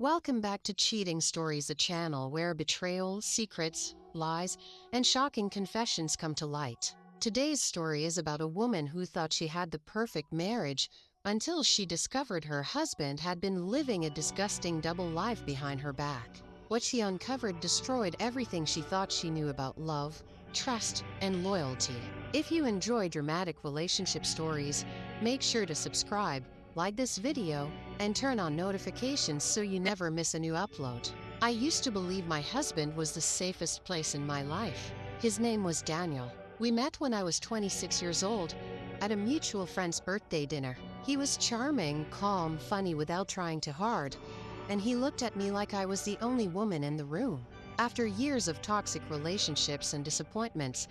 Welcome back to Cheating Stories, a channel where betrayal, secrets, lies, and shocking confessions come to light. Today's story is about a woman who thought she had the perfect marriage until she discovered her husband had been living a disgusting double life behind her back. What she uncovered destroyed everything she thought she knew about love, trust, and loyalty. If you enjoy dramatic relationship stories, make sure to subscribe, like this video, and turn on notifications so you never miss a new upload. I used to believe my husband was the safest place in my life. His name was Daniel. We met when I was 26 years old at a mutual friend's birthday dinner. He was charming, calm, funny without trying too hard, and he looked at me like I was the only woman in the room. After years of toxic relationships and disappointments,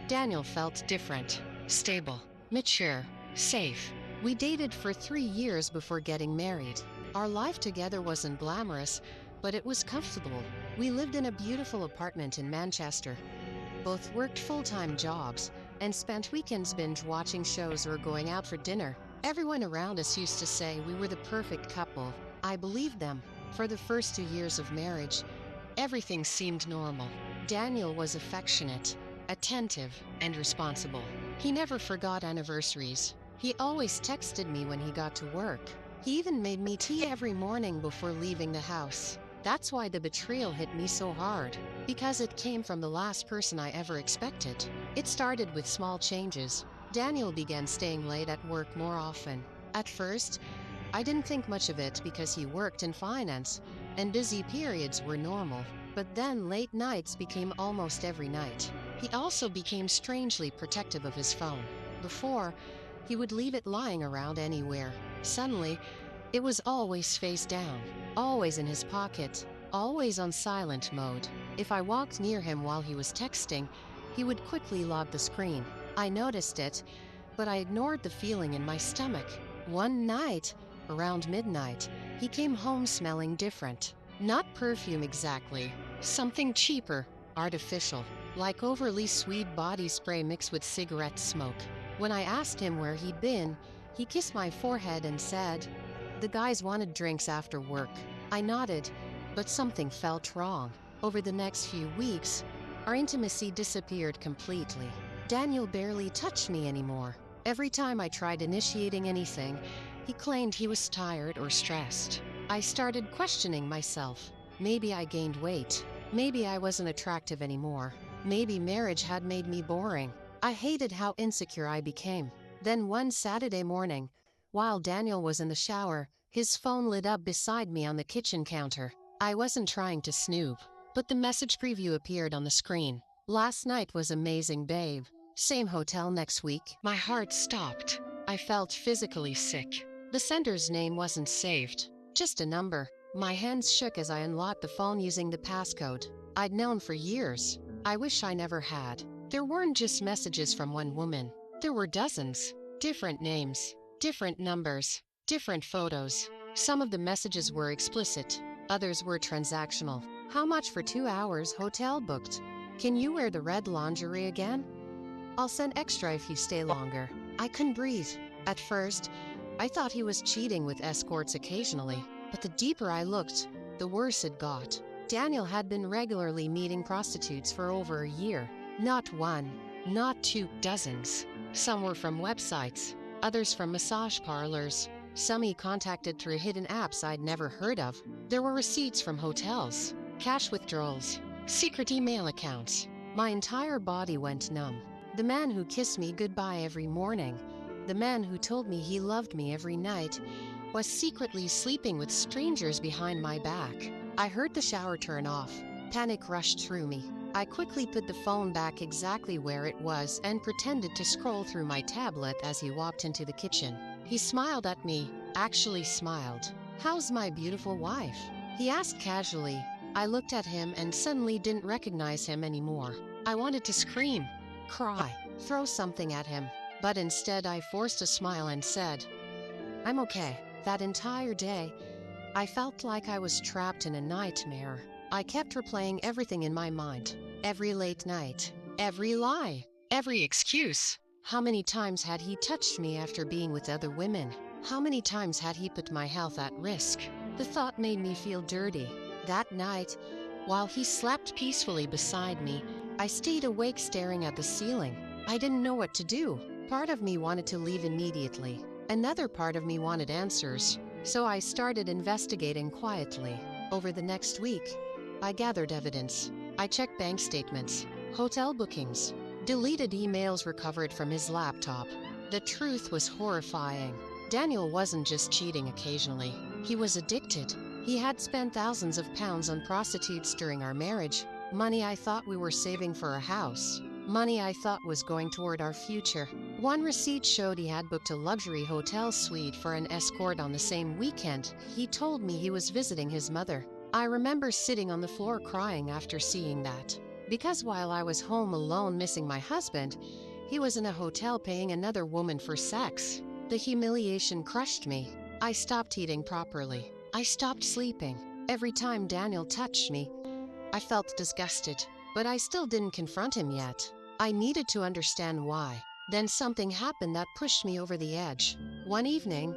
Daniel felt different, stable, mature, safe. We dated for 3 years before getting married. Our life together wasn't glamorous, but it was comfortable. We lived in a beautiful apartment in Manchester. Both worked full-time jobs and spent weekends binge-watching shows or going out for dinner. Everyone around us used to say we were the perfect couple. I believed them. For the first 2 years of marriage, everything seemed normal. Daniel was affectionate, attentive, and responsible. He never forgot anniversaries. He always texted me when he got to work. He even made me tea every morning before leaving the house. That's why the betrayal hit me so hard, because it came from the last person I ever expected. It started with small changes. Daniel began staying late at work more often. At first, I didn't think much of it because he worked in finance, and busy periods were normal. But then late nights became almost every night. He also became strangely protective of his phone. Before, he would leave it lying around anywhere. Suddenly, it was always face down, always in his pocket, always on silent mode. If I walked near him while he was texting, he would quickly lock the screen. I noticed it, but I ignored the feeling in my stomach. One night, around midnight, he came home smelling different. Not perfume exactly, something cheaper, artificial, like overly sweet body spray mixed with cigarette smoke. When I asked him where he'd been, he kissed my forehead and said, "The guys wanted drinks after work." I nodded, but something felt wrong. Over the next few weeks, our intimacy disappeared completely. Daniel barely touched me anymore. Every time I tried initiating anything, he claimed he was tired or stressed. I started questioning myself. Maybe I gained weight. Maybe I wasn't attractive anymore. Maybe marriage had made me boring. I hated how insecure I became. Then one Saturday morning, while Daniel was in the shower, his phone lit up beside me on the kitchen counter. I wasn't trying to snoop, but the message preview appeared on the screen. "Last night was amazing, babe. Same hotel next week." My heart stopped. I felt physically sick. The sender's name wasn't saved, just a number. My hands shook as I unlocked the phone using the passcode. I'd known for years. I wish I never had. There weren't just messages from one woman. There were dozens. Different names, different numbers, different photos. Some of the messages were explicit. Others were transactional. "How much for 2 hours hotel booked? Can you wear the red lingerie again? I'll send extra if you stay longer." I couldn't breathe. At first, I thought he was cheating with escorts occasionally. But the deeper I looked, the worse it got. Daniel had been regularly meeting prostitutes for over a year. Not one, not two, dozens. Some were from websites, others from massage parlors. Some he contacted through hidden apps I'd never heard of. There were receipts from hotels, cash withdrawals, secret email accounts. My entire body went numb. The man who kissed me goodbye every morning, the man who told me he loved me every night, was secretly sleeping with strangers behind my back. I heard the shower turn off. Panic rushed through me. I quickly put the phone back exactly where it was and pretended to scroll through my tablet as he walked into the kitchen. He smiled at me, actually smiled. "How's my beautiful wife?" he asked casually. I looked at him and suddenly didn't recognize him anymore. I wanted to scream, cry, throw something at him, but instead I forced a smile and said, "I'm okay." That entire day, I felt like I was trapped in a nightmare. I kept replaying everything in my mind. Every late night, every lie, every excuse. How many times had he touched me after being with other women? How many times had he put my health at risk? The thought made me feel dirty. That night, while he slept peacefully beside me, I stayed awake staring at the ceiling. I didn't know what to do. Part of me wanted to leave immediately. Another part of me wanted answers. So I started investigating quietly. Over the next week, I gathered evidence. I checked bank statements, hotel bookings, deleted emails recovered from his laptop. The truth was horrifying. Daniel wasn't just cheating occasionally. He was addicted. He had spent thousands of pounds on prostitutes during our marriage. Money I thought we were saving for a house. Money I thought was going toward our future. One receipt showed he had booked a luxury hotel suite for an escort on the same weekend. He told me he was visiting his mother. I remember sitting on the floor crying after seeing that. Because while I was home alone missing my husband, he was in a hotel paying another woman for sex. The humiliation crushed me. I stopped eating properly. I stopped sleeping. Every time Daniel touched me, I felt disgusted, but I still didn't confront him yet. I needed to understand why. Then something happened that pushed me over the edge. One evening,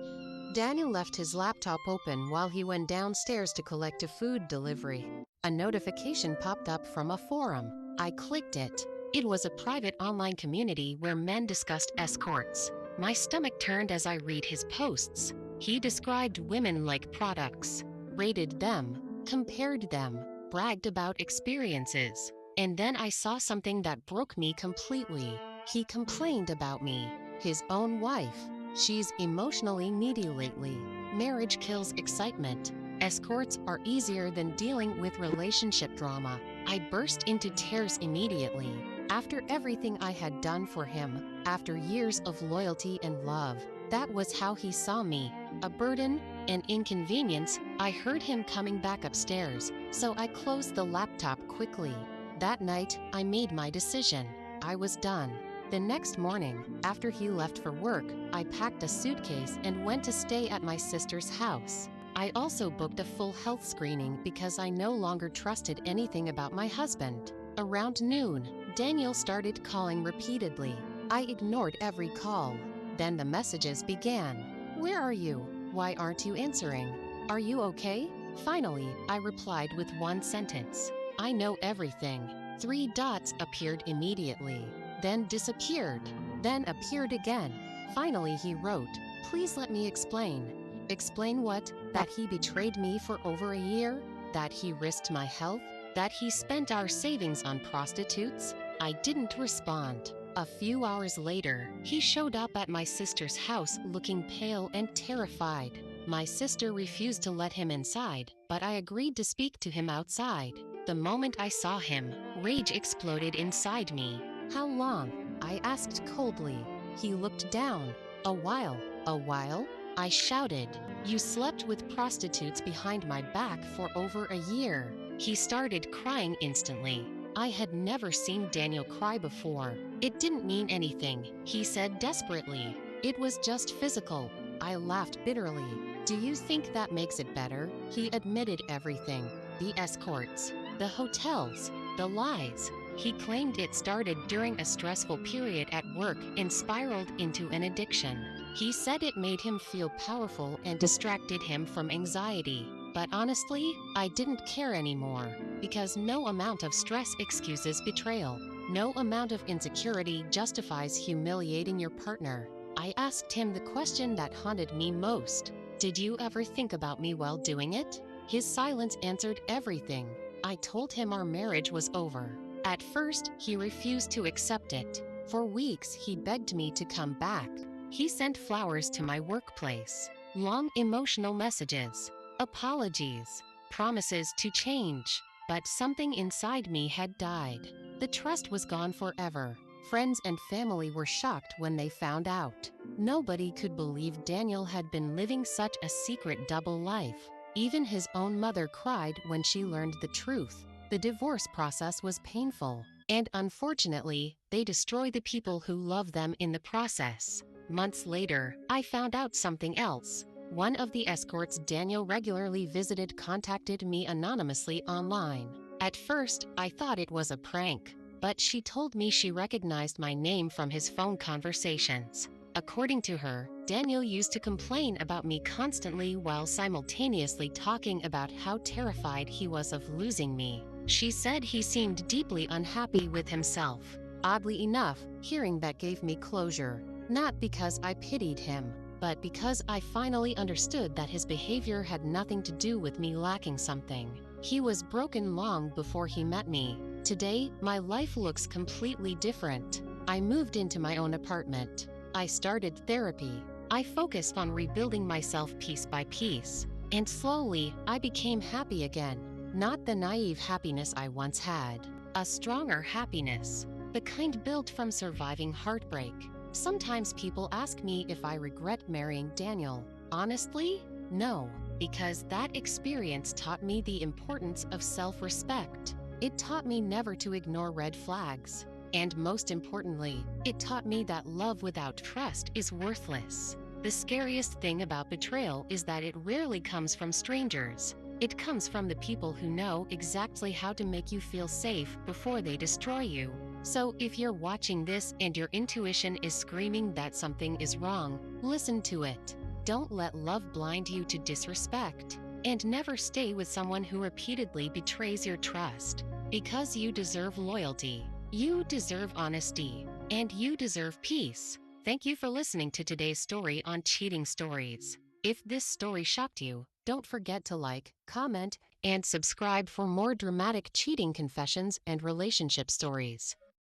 Daniel left his laptop open while he went downstairs to collect a food delivery. A notification popped up from a forum. I clicked it. It was a private online community where men discussed escorts. My stomach turned as I read his posts. He described women like products, rated them, compared them, bragged about experiences. And then I saw something that broke me completely. He complained about me, his own wife. She's emotionally needy lately. Marriage kills excitement. Escorts are easier than dealing with relationship drama. I burst into tears immediately. After everything I had done for him, after years of loyalty and love, that was how he saw me. A burden, an inconvenience. I heard him coming back upstairs, so I closed the laptop quickly. That night, I made my decision. I was done. The next morning, after he left for work, I packed a suitcase and went to stay at my sister's house. I also booked a full health screening because I no longer trusted anything about my husband. Around noon, Daniel started calling repeatedly. I ignored every call. Then the messages began. "Where are you? Why aren't you answering? Are you okay?" Finally, I replied with one sentence. "I know everything." 3 dots appeared immediately, then disappeared, then appeared again. Finally, he wrote, "Please let me explain." Explain what? That he betrayed me for over a year? That he risked my health? That he spent our savings on prostitutes? I didn't respond. A few hours later, he showed up at my sister's house looking pale and terrified. My sister refused to let him inside, but I agreed to speak to him outside. The moment I saw him, rage exploded inside me. "How long?" I asked coldly. He looked down. "A while." "A while?" I shouted. "You slept with prostitutes behind my back for over a year." He started crying instantly. I had never seen Daniel cry before. "It didn't mean anything," he said desperately. "It was just physical." I laughed bitterly. "Do you think that makes it better?" He admitted everything. The escorts, the hotels, the lies. He claimed it started during a stressful period at work and spiraled into an addiction. He said it made him feel powerful and distracted him from anxiety. But honestly, I didn't care anymore, because no amount of stress excuses betrayal. No amount of insecurity justifies humiliating your partner. I asked him the question that haunted me most. "Did you ever think about me while doing it?" His silence answered everything. I told him our marriage was over. At first, he refused to accept it. For weeks, he begged me to come back. He sent flowers to my workplace, long emotional messages, apologies, promises to change. But something inside me had died. The trust was gone forever. Friends and family were shocked when they found out. Nobody could believe Daniel had been living such a secret double life. Even his own mother cried when she learned the truth. The divorce process was painful, and unfortunately, they destroy the people who love them in the process. Months later, I found out something else. One of the escorts Daniel regularly visited contacted me anonymously online. At first, I thought it was a prank, but she told me she recognized my name from his phone conversations. According to her, Daniel used to complain about me constantly while simultaneously talking about how terrified he was of losing me. She said he seemed deeply unhappy with himself. Oddly enough, hearing that gave me closure. Not because I pitied him, but because I finally understood that his behavior had nothing to do with me lacking something. He was broken long before he met me. Today, my life looks completely different. I moved into my own apartment. I started therapy. I focused on rebuilding myself piece by piece. And slowly, I became happy again. Not the naive happiness I once had. A stronger happiness. The kind built from surviving heartbreak. Sometimes people ask me if I regret marrying Daniel. Honestly, no, because that experience taught me the importance of self-respect. It taught me never to ignore red flags. And most importantly, it taught me that love without trust is worthless. The scariest thing about betrayal is that it rarely comes from strangers. It comes from the people who know exactly how to make you feel safe before they destroy you. So if you're watching this and your intuition is screaming that something is wrong, listen to it. Don't let love blind you to disrespect. And never stay with someone who repeatedly betrays your trust. Because you deserve loyalty. You deserve honesty, and you deserve peace. Thank you for listening to today's story on cheating stories. If this story shocked you, don't forget to like, comment, and subscribe for more dramatic cheating confessions and relationship stories.